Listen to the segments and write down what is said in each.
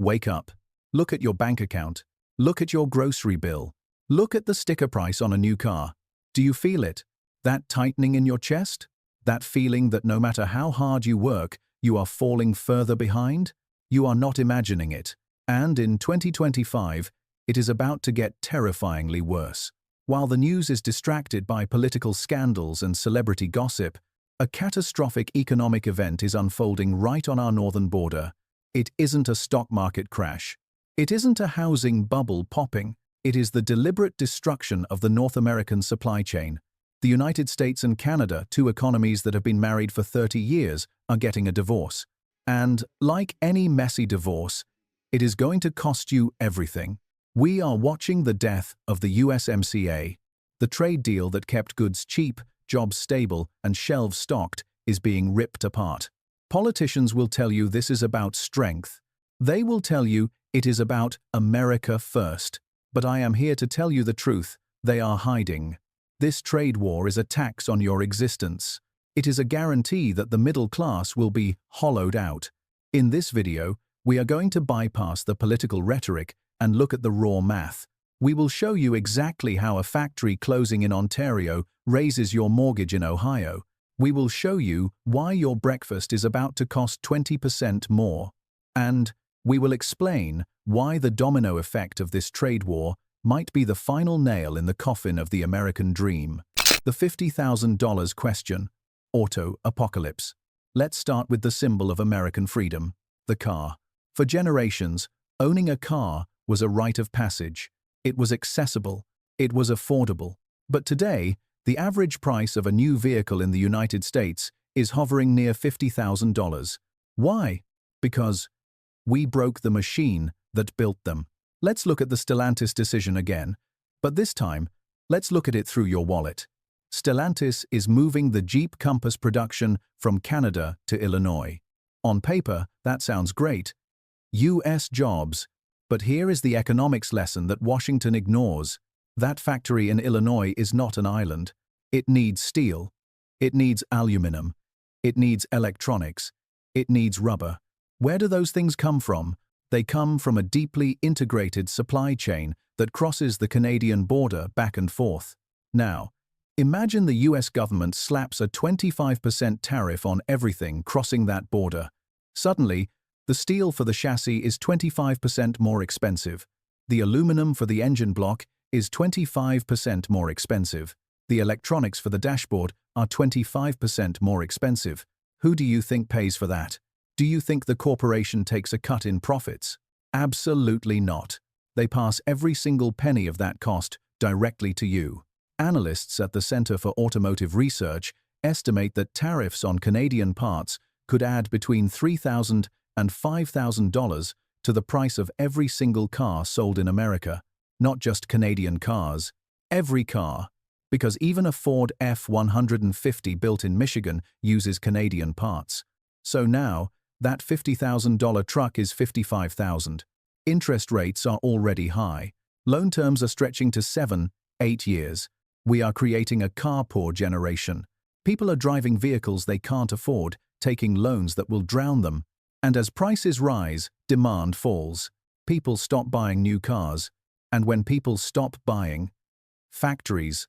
Wake up. Look at your bank account. Look at your grocery bill. Look at the sticker price on a new car. Do you feel it? That tightening in your chest? That feeling that no matter how hard you work, you are falling further behind? You are not imagining it. And in 2025, it is about to get terrifyingly worse. While the news is distracted by political scandals and celebrity gossip, a catastrophic economic event is unfolding right on our northern border. It isn't a stock market crash. It isn't a housing bubble popping. It is the deliberate destruction of the North American supply chain. The United States and Canada, two economies that have been married for 30 years, are getting a divorce. And, like any messy divorce, it is going to cost you everything. We are watching the death of the USMCA. The trade deal that kept goods cheap, jobs stable, and shelves stocked is being ripped apart. Politicians will tell you this is about strength. They will tell you it is about America first. But I am here to tell you the truth. They are hiding. This trade war is a tax on your existence. It is a guarantee that the middle class will be hollowed out. In this video, we are going to bypass the political rhetoric and look at the raw math. We will show you exactly how a factory closing in Ontario raises your mortgage in Ohio. We will show you why your breakfast is about to cost 20% more. And we will explain why the domino effect of this trade war might be the final nail in the coffin of the American dream. The $50,000 question. Auto apocalypse. Let's start with the symbol of American freedom, the car. For generations, owning a car was a rite of passage. It was accessible. It was affordable. But today, the average price of a new vehicle in the United States is hovering near $50,000. Why? Because we broke the machine that built them. Let's look at the Stellantis decision again, but this time, let's look at it through your wallet. Stellantis is moving the Jeep Compass production from Canada to Illinois. On paper, that sounds great. US jobs. But here is the economics lesson that Washington ignores. That factory in Illinois is not an island. It needs steel. It needs aluminum. It needs electronics. It needs rubber. Where do those things come from? They come from a deeply integrated supply chain that crosses the Canadian border back and forth. Now, imagine the US government slaps a 25% tariff on everything crossing that border. Suddenly, the steel for the chassis is 25% more expensive. The aluminum for the engine block is 25% more expensive. The electronics for the dashboard are 25% more expensive. Who do you think pays for that? Do you think the corporation takes a cut in profits? Absolutely not. They pass every single penny of that cost directly to you. Analysts at the Centre for Automotive Research estimate that tariffs on Canadian parts could add between $3,000 and $5,000 to the price of every single car sold in America. Not just Canadian cars, every car. Because even a Ford F-150 built in Michigan uses Canadian parts. So now, that $50,000 truck is $55,000. Interest rates are already high. Loan terms are stretching to 7-8 years. We are creating a car-poor generation. People are driving vehicles they can't afford, taking loans that will drown them. And as prices rise, demand falls. People stop buying new cars. And when people stop buying, factories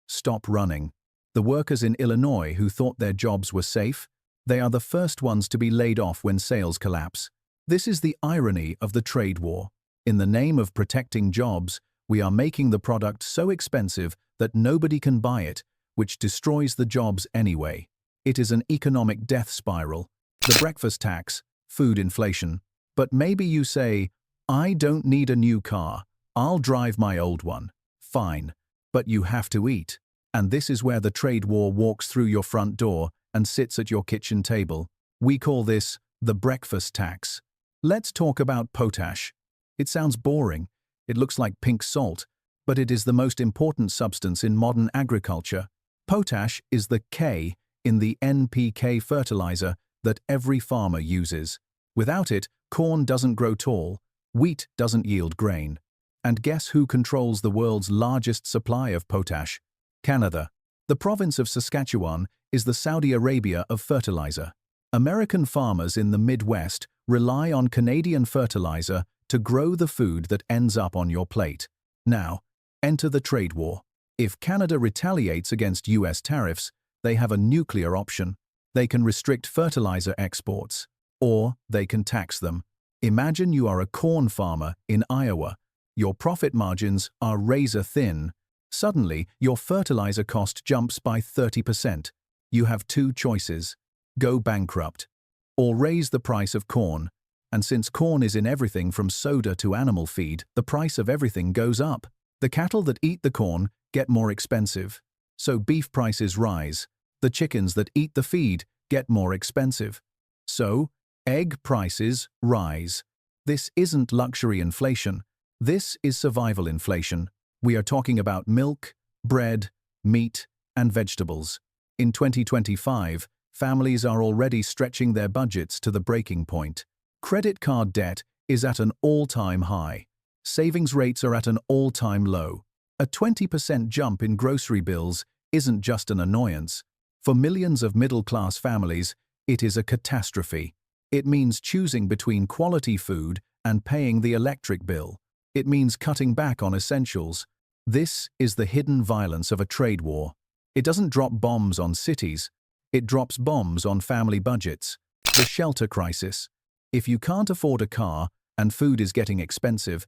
stop running. The workers in Illinois who thought their jobs were safe, they are the first ones to be laid off when sales collapse. This is the irony of the trade war. In the name of protecting jobs, we are making the product so expensive that nobody can buy it, which destroys the jobs anyway. It is an economic death spiral. The breakfast tax, food inflation. But maybe you say, I don't need a new car. I'll drive my old one. Fine. But you have to eat. And this is where the trade war walks through your front door and sits at your kitchen table. We call this the breakfast tax. Let's talk about potash. It sounds boring. It looks like pink salt, but it is the most important substance in modern agriculture. Potash is the K in the NPK fertilizer that every farmer uses. Without it, corn doesn't grow tall, wheat doesn't yield grain. And guess who controls the world's largest supply of potash? Canada. The province of Saskatchewan is the Saudi Arabia of fertilizer. American farmers in the Midwest rely on Canadian fertilizer to grow the food that ends up on your plate. Now, enter the trade war. If Canada retaliates against US tariffs, they have a nuclear option. They can restrict fertilizer exports, or they can tax them. Imagine you are a corn farmer in Iowa. Your profit margins are razor thin. Suddenly, your fertilizer cost jumps by 30%. You have two choices: go bankrupt, or raise the price of corn. And since corn is in everything from soda to animal feed, the price of everything goes up. The cattle that eat the corn get more expensive, so beef prices rise. The chickens that eat the feed get more expensive, so egg prices rise. This isn't luxury inflation. This is survival inflation. We are talking about milk, bread, meat, and vegetables. In 2025, families are already stretching their budgets to the breaking point. Credit card debt is at an all-time high. Savings rates are at an all-time low. A 20% jump in grocery bills isn't just an annoyance. For millions of middle-class families, it is a catastrophe. It means choosing between quality food and paying the electric bill. It means cutting back on essentials. This is the hidden violence of a trade war. It doesn't drop bombs on cities. It drops bombs on family budgets. The shelter crisis. If you can't afford a car and food is getting expensive,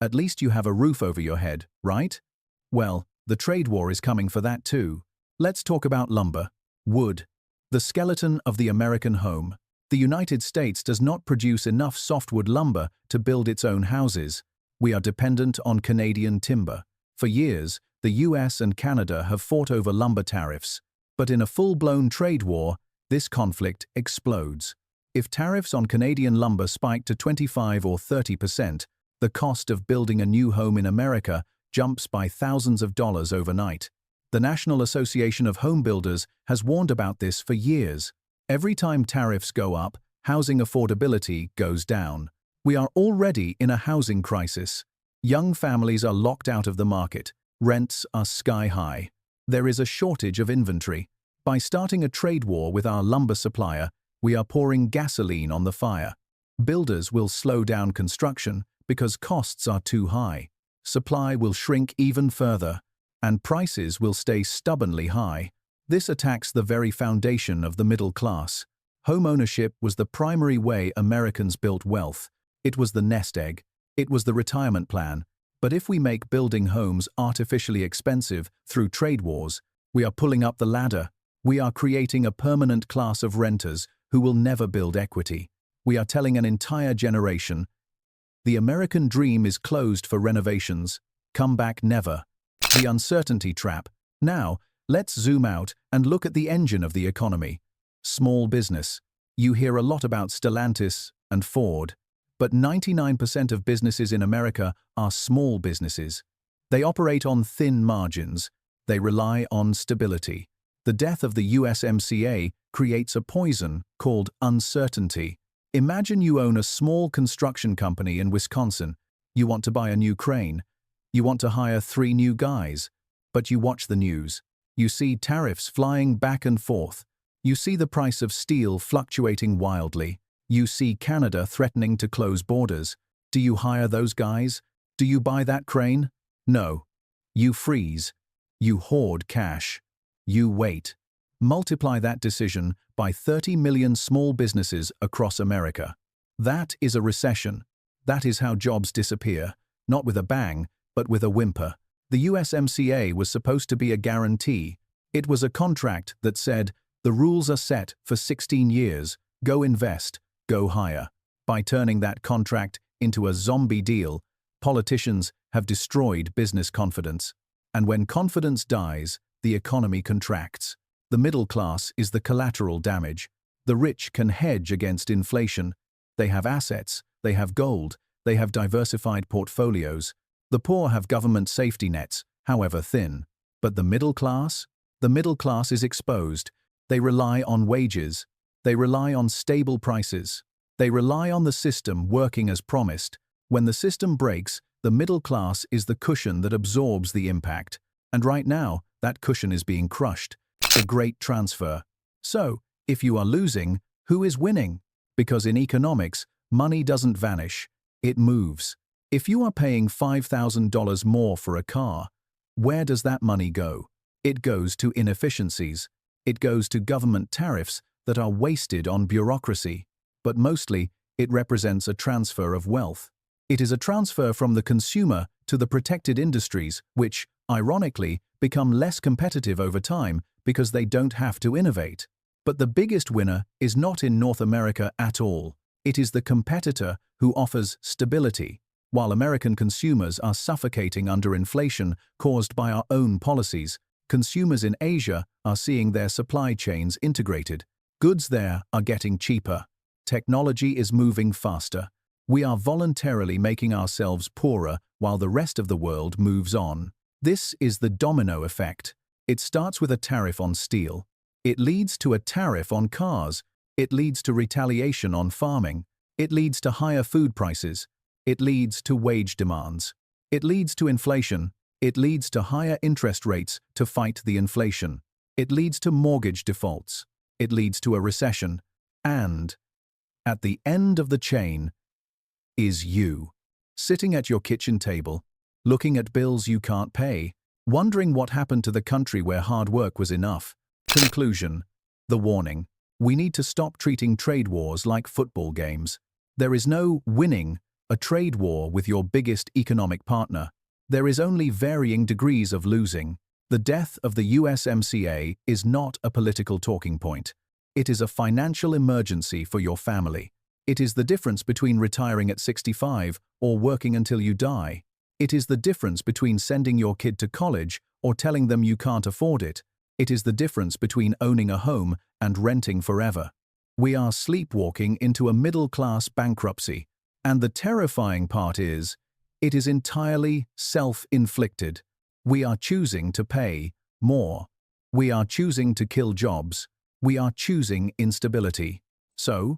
at least you have a roof over your head, right? Well, the trade war is coming for that too. Let's talk about lumber. Wood. The skeleton of the American home. The United States does not produce enough softwood lumber to build its own houses. We are dependent on Canadian timber. For years, the US and Canada have fought over lumber tariffs. But in a full-blown trade war, this conflict explodes. If tariffs on Canadian lumber spike to 25 or 30%, the cost of building a new home in America jumps by thousands of dollars overnight. The National Association of Home Builders has warned about this for years. Every time tariffs go up, housing affordability goes down. We are already in a housing crisis. Young families are locked out of the market. Rents are sky high. There is a shortage of inventory. By starting a trade war with our lumber supplier, we are pouring gasoline on the fire. Builders will slow down construction because costs are too high. Supply will shrink even further, and prices will stay stubbornly high. This attacks the very foundation of the middle class. Homeownership was the primary way Americans built wealth. It was the nest egg. It was the retirement plan. But if we make building homes artificially expensive through trade wars, we are pulling up the ladder. We are creating a permanent class of renters who will never build equity. We are telling an entire generation, the American dream is closed for renovations. Come back never. The uncertainty trap. Now, let's zoom out and look at the engine of the economy. Small business. You hear a lot about Stellantis and Ford, but 99% of businesses in America are small businesses. They operate on thin margins. They rely on stability. The death of the USMCA creates a poison called uncertainty. Imagine you own a small construction company in Wisconsin. You want to buy a new crane. You want to hire 3 new guys. But you watch the news. You see tariffs flying back and forth. You see the price of steel fluctuating wildly. You see Canada threatening to close borders. Do you hire those guys? Do you buy that crane? No. You freeze. You hoard cash. You wait. Multiply that decision by 30 million small businesses across America. That is a recession. That is how jobs disappear, not with a bang, but with a whimper. The USMCA was supposed to be a guarantee. It was a contract that said, the rules are set for 16 years, go invest, go hire. By turning that contract into a zombie deal, politicians have destroyed business confidence. And when confidence dies, the economy contracts. The middle class is the collateral damage. The rich can hedge against inflation. They have assets, they have gold, they have diversified portfolios. The poor have government safety nets, however thin. But the middle class? The middle class is exposed. They rely on wages. They rely on stable prices. They rely on the system working as promised. When the system breaks, the middle class is the cushion that absorbs the impact. And right now, that cushion is being crushed. The great transfer. So, if you are losing, Who is winning? Because in economics, money doesn't vanish, it moves. If you are paying $5,000 more for a car, where does that money go? It goes to inefficiencies. It goes to government tariffs that are wasted on bureaucracy. But mostly, it represents a transfer of wealth. It is a transfer from the consumer to the protected industries, which, ironically, become less competitive over time because they don't have to innovate. But the biggest winner is not in North America at all. It is the competitor who offers stability. While American consumers are suffocating under inflation caused by our own policies, consumers in Asia are seeing their supply chains integrated. Goods there are getting cheaper. Technology is moving faster. We are voluntarily making ourselves poorer while the rest of the world moves on. This is the domino effect. It starts with a tariff on steel. It leads to a tariff on cars. It leads to retaliation on farming. It leads to higher food prices. It leads to wage demands. It leads to inflation. It leads to higher interest rates to fight the inflation. It leads to mortgage defaults. It leads to a recession. And, at the end of the chain, is you, sitting at your kitchen table, looking at bills you can't pay, wondering what happened to the country where hard work was enough. Conclusion. The warning. We need to stop treating trade wars like football games. There is no winning a trade war with your biggest economic partner. There is only varying degrees of losing. The death of the USMCA is not a political talking point. It is a financial emergency for your family. It is the difference between retiring at 65 or working until you die. It is the difference between sending your kid to college or telling them you can't afford it. It is the difference between owning a home and renting forever. We are sleepwalking into a middle-class bankruptcy. And the terrifying part is, it is entirely self-inflicted. We are choosing to pay more. We are choosing to kill jobs. We are choosing instability. So,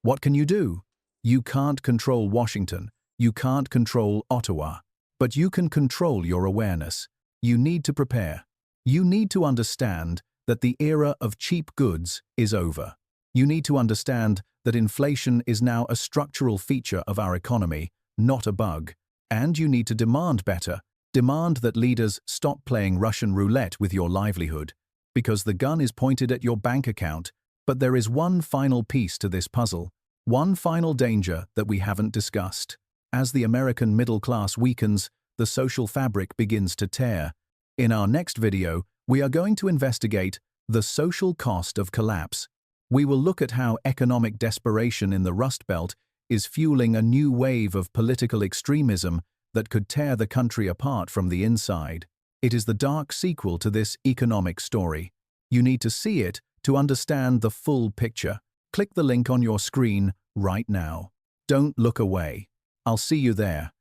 what can you do? You can't control Washington. You can't control Ottawa. But you can control your awareness. You need to prepare. You need to understand that the era of cheap goods is over. You need to understand that inflation is now a structural feature of our economy, not a bug. And you need to demand better. Demand that leaders stop playing Russian roulette with your livelihood, because the gun is pointed at your bank account. But there is one final piece to this puzzle, one final danger that we haven't discussed. As the American middle class weakens, the social fabric begins to tear. In our next video, we are going to investigate the social cost of collapse. We will look at how economic desperation in the Rust Belt is fueling a new wave of political extremism that could tear the country apart from the inside. It is the dark sequel to this economic story. You need to see it to understand the full picture. Click the link on your screen right now. Don't look away. I'll see you there.